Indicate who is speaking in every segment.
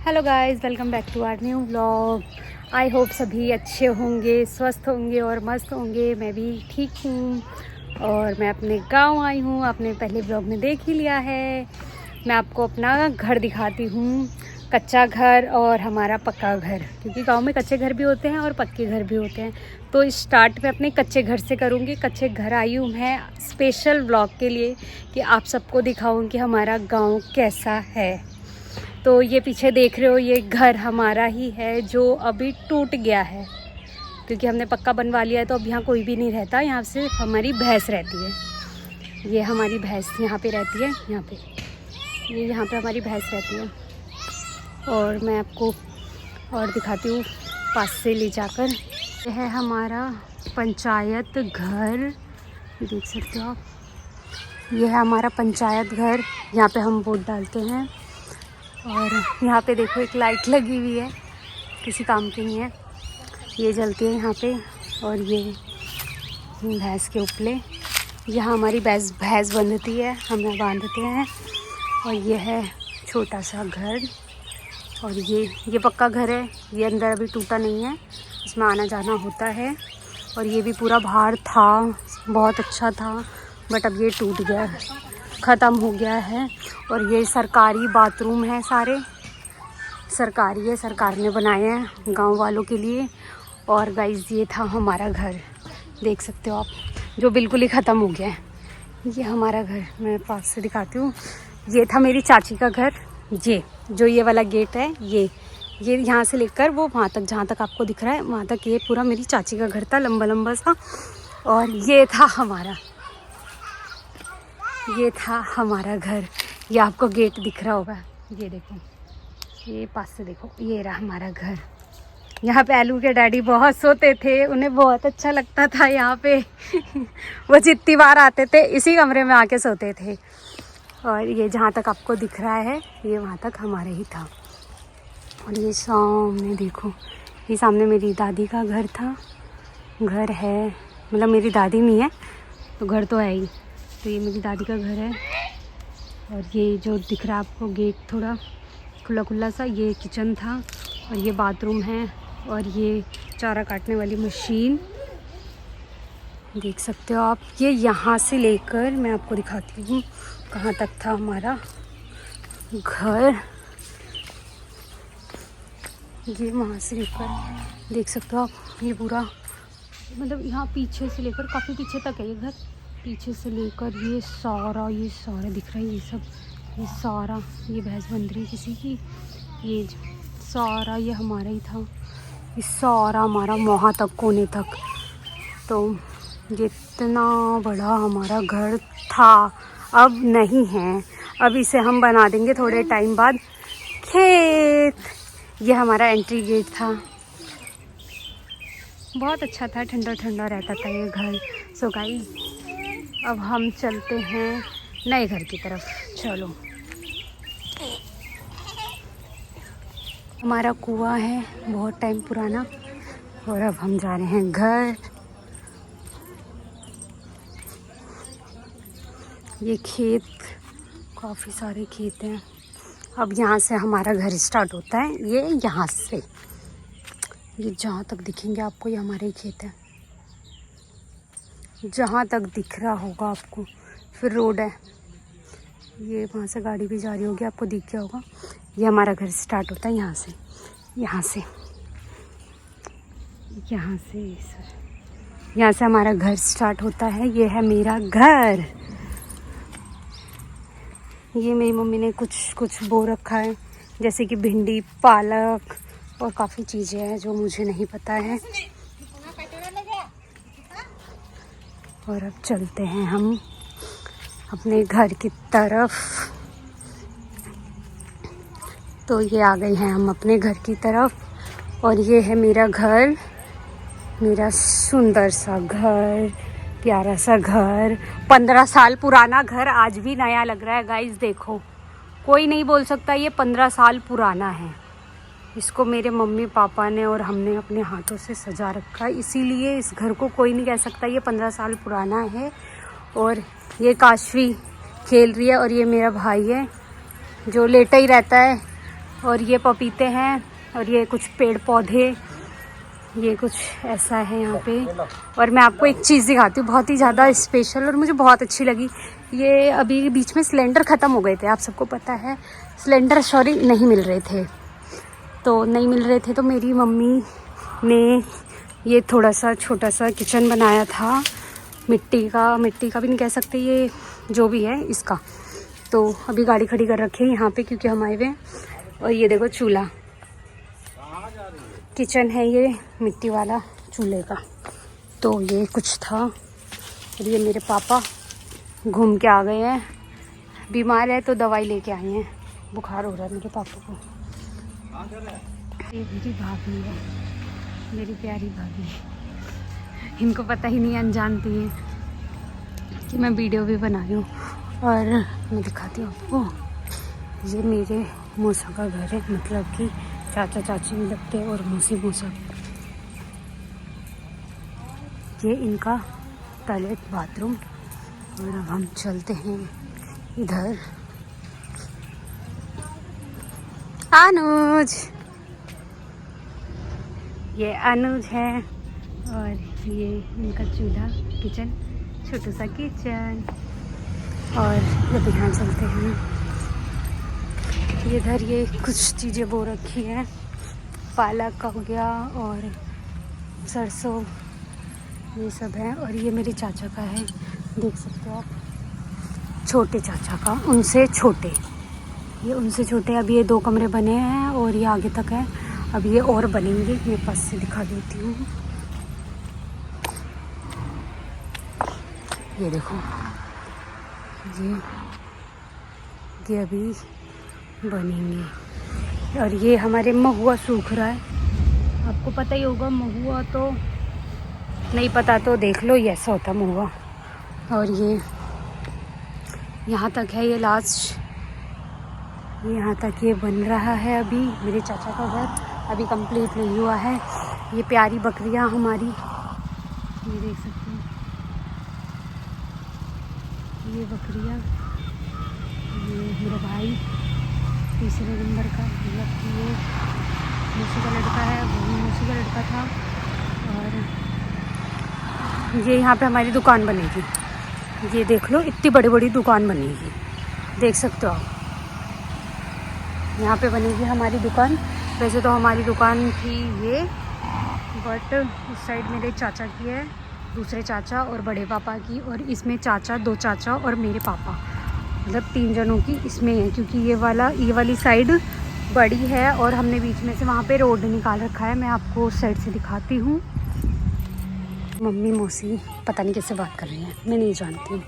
Speaker 1: Hello guys, welcome back to our new vlog. I hope सभी अच्छे होंगे, स्वस्थ होंगे और मस्त होंगे। मैं भी ठीक हूँ और मैं अपने गांव आई हूँ। आपने पहले व्लॉग में देख ही लिया है। मैं आपको अपना घर दिखाती हूँ, कच्चा घर और हमारा पक्का घर, क्योंकि गांव में कच्चे घर भी होते हैं और पक्के घर भी होते हैं। तो इस स्टार्ट में अपने कच्चे घर से करूँगी। कच्चे घर आई हूँ मैं स्पेशल व्लॉग के लिए कि आप सबको दिखाऊँ कि हमारा गाँव कैसा है। तो ये पीछे देख रहे हो, ये घर हमारा ही है जो अभी टूट गया है, क्योंकि हमने पक्का बनवा लिया है। तो अब यहाँ कोई भी नहीं रहता, यहाँ से हमारी भैंस रहती है। ये हमारी भैंस यहाँ पे रहती है, यहाँ पे हमारी भैंस रहती है। और मैं आपको और दिखाती हूँ पास से ले जाकर। यह है हमारा पंचायत घर, देख सकते हो आप। यह है हमारा पंचायत घर, यहाँ पे हम वोट डालते हैं। और यहाँ पे देखो एक लाइट लगी हुई है, किसी काम की नहीं है, ये जलती है यहाँ पे। और ये भैंस के उपले, यहाँ हमारी भैंस बंधती है, हमें बांधते हैं। और ये है छोटा सा घर। और ये पक्का घर है, ये अंदर अभी टूटा नहीं है, इसमें आना जाना होता है। और ये भी पूरा बाहर था, बहुत अच्छा था, बट अब ये टूट गया है, ख़त्म हो गया है। और ये सरकारी बाथरूम है, सारे सरकारी है, सरकार ने बनाए हैं गांव वालों के लिए। और गाइस ये था हमारा घर, देख सकते हो आप, जो बिल्कुल ही ख़त्म हो गया है। ये हमारा घर, मैं पास से दिखाती हूँ। ये था मेरी चाची का घर, ये वाला गेट है, ये यहाँ से लेकर वो वहाँ तक, जहाँ तक आपको दिख रहा है वहाँ तक, ये पूरा मेरी चाची का घर था, लंबा लंबा सा। और ये था हमारा घर। ये आपको गेट दिख रहा होगा, ये देखो, ये पास से देखो, ये रहा हमारा घर। यहाँ पे आलू के डैडी बहुत सोते थे, उन्हें बहुत अच्छा लगता था यहाँ पे वो जितनी बार आते थे इसी कमरे में आके सोते थे। और ये जहाँ तक आपको दिख रहा है, ये वहाँ तक हमारे ही था। और ये सामने देखो, ये सामने मेरी दादी का घर था, घर है, मतलब मेरी दादी नहीं है तो घर तो है ही। तो ये मेरी दादी का घर है। और ये जो दिख रहा है आपको गेट थोड़ा खुला खुला सा, ये किचन था। और ये बाथरूम है। और ये चारा काटने वाली मशीन, देख सकते हो आप। ये यहाँ से लेकर मैं आपको दिखाती हूँ कहाँ तक था हमारा घर। ये वहाँ से लेकर देख सकते हो आप, ये पूरा, मतलब यहाँ पीछे से लेकर काफ़ी पीछे तक है ये घर। पीछे से लेकर ये सारा दिख रहा है, ये सब, ये सारा, ये भैंस बंध रही है किसी की, ये सारा ये हमारा ही था। ये सारा हमारा वहाँ तक, कोने तक। तो ये इतना बड़ा हमारा घर था, अब नहीं है। अब इसे हम बना देंगे थोड़े टाइम बाद खेत। ये हमारा एंट्री गेट था, बहुत अच्छा था, ठंडा ठंडा रहता था ये घर। सो गाइस, अब हम चलते हैं नए घर की तरफ, चलो। हमारा कुआं है बहुत टाइम पुराना, और अब हम जा रहे हैं घर। ये खेत, काफ़ी सारे खेत हैं। अब यहाँ से हमारा घर स्टार्ट होता है, ये यहाँ से, ये जहाँ तक दिखेंगे आपको, ये हमारे ही खेत है, जहाँ तक दिख रहा होगा आपको। फिर रोड है, ये वहाँ से गाड़ी भी जा रही होगी, आपको दिख गया होगा। ये हमारा घर स्टार्ट होता है यहाँ से हमारा घर स्टार्ट होता है। ये है मेरा घर। ये मेरी मम्मी ने कुछ बो रखा है, जैसे कि भिंडी, पालक और काफ़ी चीज़ें हैं जो मुझे नहीं पता है। और अब चलते हैं हम अपने घर की तरफ। तो ये आ गए हैं हम अपने घर की तरफ। और ये है मेरा घर, मेरा सुंदर सा घर, प्यारा सा घर, 15 साल पुराना घर, आज भी नया लग रहा है गाइस। देखो, कोई नहीं बोल सकता ये 15 साल पुराना है। इसको मेरे मम्मी पापा ने और हमने अपने हाथों से सजा रखा है, इसीलिए इस घर को कोई नहीं कह सकता ये 15 साल पुराना है। और ये काशवी खेल रही है, और ये मेरा भाई है जो लेटा ही रहता है, और ये पपीते हैं और ये कुछ पेड़ पौधे, ये कुछ ऐसा है यहाँ पे। और मैं आपको एक चीज़ दिखाती हूँ बहुत ही ज़्यादा स्पेशल और मुझे बहुत अच्छी लगी। ये अभी बीच में सिलेंडर ख़त्म हो गए थे, आप सबको पता है। सिलेंडर नहीं मिल रहे थे, तो मेरी मम्मी ने ये थोड़ा सा छोटा सा किचन बनाया था, मिट्टी का भी नहीं कह सकते, ये जो भी है इसका। तो अभी गाड़ी खड़ी कर रखी है यहाँ पे क्योंकि हम आए हुए हैं। और ये देखो चूल्हा, किचन है ये मिट्टी वाला चूल्हे का। तो ये कुछ था। और ये मेरे पापा घूम के आ गए हैं, बीमार है तो दवाई लेके आए हैं, बुखार हो रहा है मेरे पापा को। ये मेरी भाभी है, मेरी प्यारी भाभी। इनको पता ही नहीं, अनजानती है कि मैं वीडियो भी बना रही हूँ। और मैं दिखाती हूँ आपको, ये मेरे मौसा का घर है, मतलब कि चाचा चाची भी लगते हैं और मौसी मौसा। ये इनका टॉयलेट बाथरूम। और अब हम चलते हैं इधर। अनुज, ये अनुज है और ये इनका चूल्हा, किचन, छोटा सा किचन। और जब यहाँ चलते हैं, इधर ये कुछ चीज़ें बो रखी हैं, पालक का हो गया और सरसों, ये सब है। और ये मेरे चाचा का है, देख सकते हो आप, छोटे चाचा का, उनसे छोटे, ये उनसे छोटे। अभी ये 2 कमरे बने हैं और ये आगे तक है, अब ये और बनेंगे। ये पास से दिखा देती हूँ, ये देखो, ये अभी बनेंगे। और ये हमारे महुआ सूख रहा है, आपको पता ही होगा महुआ, तो नहीं पता तो देख लो, ये ऐसा होता महुआ। और ये यहाँ तक है, ये लास्ट, यहाँ तक ये बन रहा है अभी। मेरे चाचा का घर अभी कंप्लीट नहीं हुआ है। ये प्यारी बकरियाँ हमारी, ये देख सकते हैं, ये बकरियाँ, ये मेरा भाई 3 नंबर का, मतलब कि ये मौसी का लड़का है, वो भी मौसी का लड़का था। और ये यहाँ पे हमारी दुकान बनेगी, ये देख लो, इतनी बड़ी बड़ी दुकान बनेगी, देख सकते हो आप। यहाँ पे बनेगी हमारी दुकान। वैसे तो हमारी दुकान थी ये, बट उस साइड मेरे चाचा की है, दूसरे चाचा और बड़े पापा की, और इसमें चाचा, 2 चाचा और मेरे पापा, मतलब 3 जनों की इसमें है। क्योंकि ये वाली साइड बड़ी है और हमने बीच में से वहाँ पे रोड निकाल रखा है। मैं आपको उस साइड से दिखाती हूँ। मम्मी मौसी पता नहीं कैसे बात कर रही हैं, मैं नहीं जानती हूँ।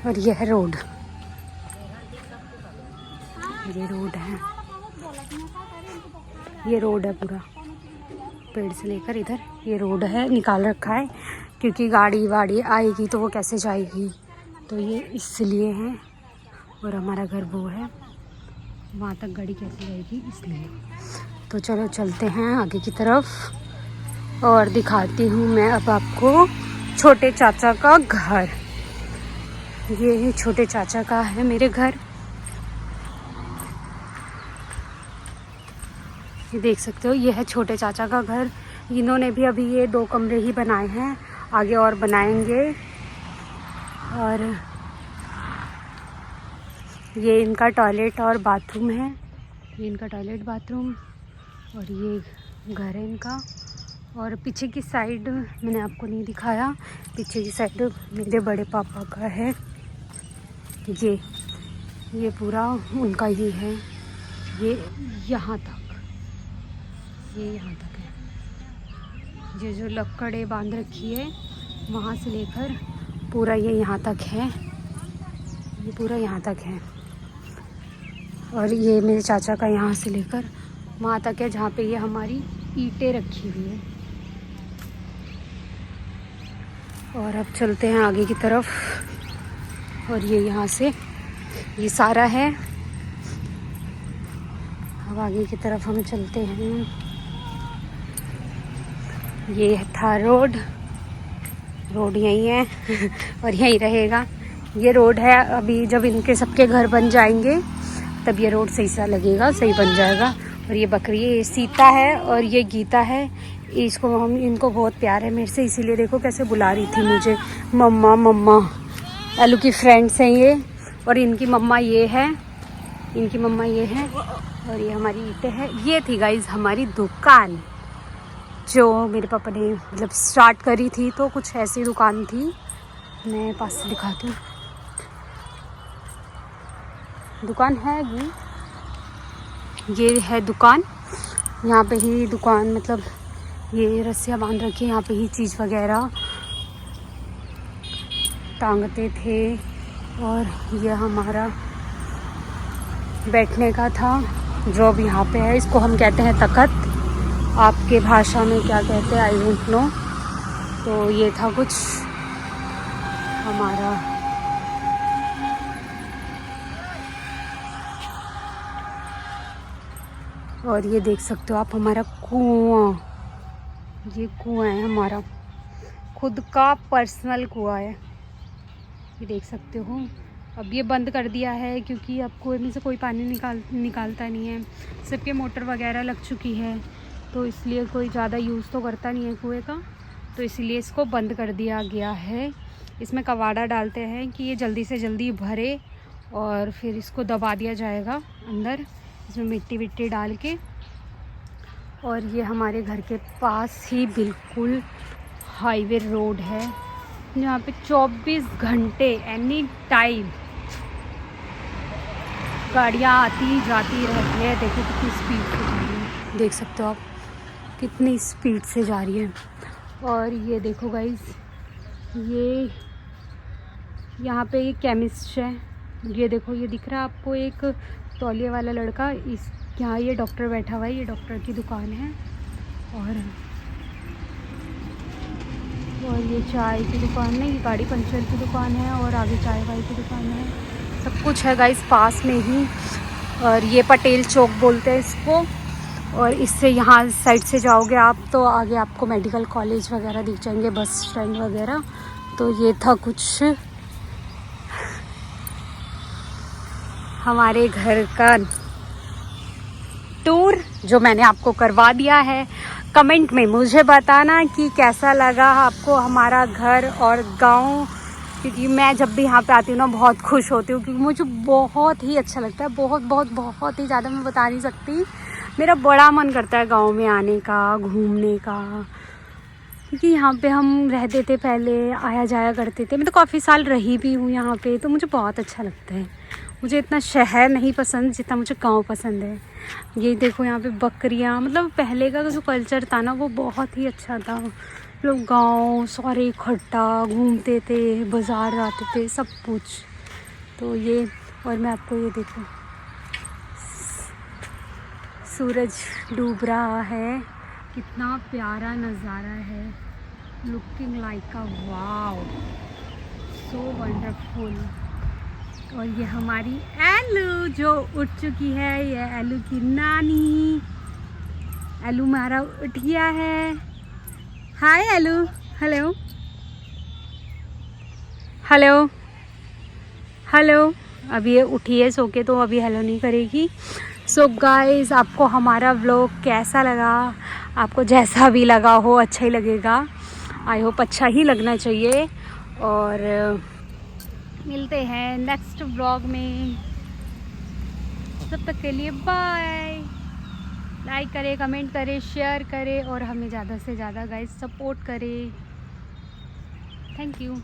Speaker 1: और यह है रोड, ये रोड है, ये रोड है पूरा, पेड़ से लेकर इधर ये रोड है, निकाल रखा है क्योंकि गाड़ी वाड़ी आएगी तो वो कैसे जाएगी, तो ये इसलिए है। और हमारा घर वो है, वहाँ तक गाड़ी कैसे जाएगी, इसलिए। तो चलो चलते हैं आगे की तरफ और दिखाती हूँ मैं अब आपको छोटे चाचा का घर। ये छोटे चाचा का है मेरे घर, ये देख सकते हो, ये है छोटे चाचा का घर। इन्होंने भी अभी ये 2 कमरे ही बनाए हैं, आगे और बनाएंगे। और ये इनका टॉयलेट और बाथरूम है, ये इनका टॉयलेट बाथरूम, और ये घर है इनका। और पीछे की साइड मैंने आपको नहीं दिखाया, पीछे की साइड मेरे बड़े पापा का है। ये पूरा उनका ही है, ये यहाँ तक, ये यहाँ तक है। ये जो लकड़े बांध रखी है वहाँ से लेकर पूरा ये यहाँ तक है, ये पूरा यहाँ तक है। और ये मेरे चाचा का यहाँ से लेकर वहाँ तक है, जहाँ पे ये हमारी ईंटें रखी हुई है। और अब चलते हैं आगे की तरफ। और ये यहाँ से ये सारा है। अब आगे की तरफ हम चलते हैं। ये था रोड यही है और यही रहेगा। ये रोड है, अभी जब इनके सबके घर बन जाएंगे तब ये रोड सही सा लगेगा, सही बन जाएगा। और ये बकरी, ये सीता है और ये गीता है, इनको बहुत प्यार है मेरे से, इसीलिए देखो कैसे बुला रही थी मुझे, मम्मा मम्मा। आलू की फ्रेंड्स हैं ये, और इनकी मम्मा ये है, इनकी मम्मा ये है, और ये हमारी ईंटें हैं। ये थी गाइज हमारी दुकान जो मेरे पापा ने मतलब स्टार्ट करी थी, तो कुछ ऐसी दुकान थी। मैं पास से दिखाती हूँ, दुकान है ये है दुकान। यहाँ पे ही दुकान, मतलब ये रस्सियाँ बांध रखी, यहाँ पे ही चीज़ वगैरह टांगते थे। और ये हमारा बैठने का था, जॉब यहाँ पे है, इसको हम कहते हैं तख्त, आपके भाषा में क्या कहते हैं आई डोंट नो। तो ये था कुछ हमारा, और ये देख सकते हो आप हमारा कुआं, ये कुआं है हमारा, खुद का पर्सनल कुआं है, ये देख सकते हो। अब ये बंद कर दिया है क्योंकि अब कुएं में से कोई पानी निकालता नहीं है, सबके मोटर वगैरह लग चुकी है, तो इसलिए कोई ज़्यादा यूज़ तो करता नहीं है कुएं का, तो इसलिए इसको बंद कर दिया गया है। इसमें कवाड़ा डालते हैं कि ये जल्दी से जल्दी भरे, और फिर इसको दबा दिया जाएगा अंदर, इसमें मिट्टी विट्टी डाल के। और ये हमारे घर के पास ही बिल्कुल हाईवे रोड है, यहाँ पे 24 घंटे एनी टाइम गाड़ियाँ आती जाती रहती है। देखो कितनी स्पीड से जा रही है, देख सकते हो आप कितनी स्पीड से जा रही है। और ये देखो गाइस, ये यहाँ पे एक केमिस्ट है, ये देखो, ये दिख रहा है आपको एक तौलिए वाला लड़का, इस यहाँ ये डॉक्टर बैठा हुआ है, ये डॉक्टर की दुकान है। और ये चाय की दुकान नहीं, गाड़ी पंचर की दुकान है, और आगे चाय वाय की दुकान है, सब कुछ है गाइस पास में ही। और ये पटेल चौक बोलते हैं इसको। और इससे यहाँ साइड से जाओगे आप तो आगे आपको मेडिकल कॉलेज वगैरह दिख जाएंगे, बस स्टैंड वगैरह। तो ये था कुछ हमारे घर का टूर जो मैंने आपको करवा दिया है। कमेंट में मुझे बताना कि कैसा लगा आपको हमारा घर और गांव, क्योंकि मैं जब भी यहाँ पे आती हूँ ना बहुत खुश होती हूँ, क्योंकि मुझे बहुत ही अच्छा लगता है, बहुत बहुत बहुत ही ज़्यादा, मैं बता नहीं सकती। मेरा बड़ा मन करता है गांव में आने का, घूमने का, क्योंकि यहाँ पे हम रहते थे पहले, आया जाया करते थे। मैं तो काफ़ी साल रही भी हूँ यहाँ पे, तो मुझे बहुत अच्छा लगता है। मुझे इतना शहर नहीं पसंद जितना मुझे गांव पसंद है। ये देखो यहाँ पे बकरियाँ, मतलब पहले का जो कल्चर था ना वो बहुत ही अच्छा था। लोग गांव सारे इकट्ठा घूमते थे, बाज़ार जाते थे, सब कुछ। तो ये, और मैं आपको ये देखो सूरज डूब रहा है, कितना प्यारा नज़ारा है, लुकिंग लाइक अ वाव, सो वंडरफुल। और ये हमारी एलू जो उठ चुकी है, ये एलू की नानी, एलू हमारा उठ गया है। हाय एलू, हेलो हेलो हेलो। अभी ये उठी है सो के, तो अभी हेलो नहीं करेगी। सो गाइस, आपको हमारा व्लॉग कैसा लगा? आपको जैसा भी लगा हो अच्छा ही लगेगा, आई होप अच्छा ही लगना चाहिए। और मिलते हैं नेक्स्ट व्लॉग में, तब तक के लिए बाय। लाइक करें, कमेंट करें, शेयर करें, और हमें ज़्यादा से ज़्यादा गाइस सपोर्ट करें। Thank you.